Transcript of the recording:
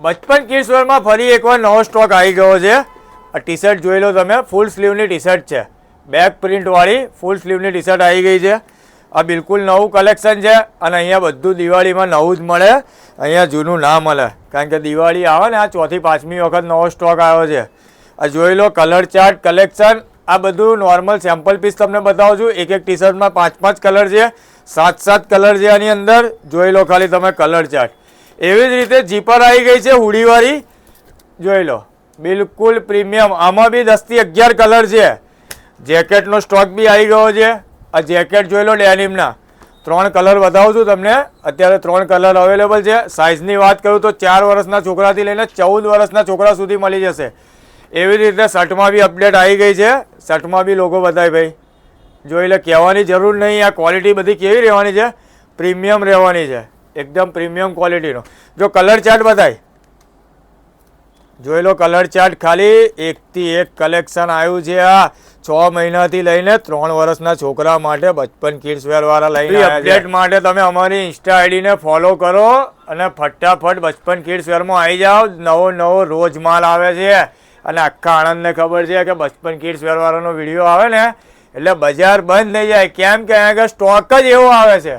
બચપન kids વેરમાં ફરી એકવાર નવો સ્ટોક આવી ગયો છે. આ ટી શર્ટ જોઈ લો તમે, ફૂલ સ્લીવની ટી શર્ટ છે, બેક પ્રિન્ટવાળી ફૂલ સ્લીવની ટી શર્ટ આવી ગઈ છે. આ બિલકુલ નવું કલેક્શન છે અને અહીંયા બધું દિવાળીમાં નવું જ મળે, અહીંયા જૂનું ના મળે, કારણ કે દિવાળી આવે ને આ ચોથી પાંચમી વખત નવો સ્ટોક આવ્યો છે. આ જોઈ લો કલર ચાર્ટ કલેક્શન. આ બધું નોર્મલ સેમ્પલ પીસ તમને બતાવું છું. એક ટી શર્ટમાં 5 કલર છે, 7 કલર છે આની અંદર. જોઈ લો ખાલી તમે કલર ચાર્ટ. એવી જ રીતે જીપર આવી ગઈ છે હુડીવાળી, જોઈ લો બિલકુલ પ્રીમિયમ. આમાં બી 10 થી 11 કલર છે. જેકેટનો સ્ટોક બી આવી ગયો છે. આ જેકેટ જોઈ લો ડેનિમના, 3 કલર બતાવું છું તમને. અત્યારે 3 કલર અવેલેબલ છે. સાઇઝની વાત કરું તો 4 વર્ષના છોકરાથી લઈને 14 વર્ષના છોકરા સુધી મળી જશે. એવી રીતે શર્ટમાં બી અપડેટ આવી ગઈ છે. શર્ટમાં બી લોગો બતાય ભાઈ, જોઈ લે, કહેવાની જરૂર નહીં. આ ક્વોલિટી બધી કેવી રહેવાની છે? પ્રીમિયમ રહેવાની છે, એકદમ પ્રીમિયમ ક્વોલિટીનો. જો કલર ચાર્ટ બતાય, જોઈ લો કલર ચાર્ટ. ખાલી 1 થી 1 કલેક્શન આવ્યું છે. આ 6 મહિનાથી લઈને 3 વર્ષના છોકરા માટે બચપન કિડ્સ વેર વાળા લઈને અપડેટ માટે તમે અમારી ઇન્સ્ટા આઈડીને ફોલો કરો અને ફટાફટ બચપન કિડ્સ વેરમાં આવી જાઓ. નવો રોજ માલ આવે છે અને આખા આણંદને ખબર છે કે બચપન કિડ્સ વેર વાળાનો વિડીયો આવે ને એટલે બજાર બંધ થઈ જાય. કેમ કે અહીંયા સ્ટોક જ એવો આવે છે.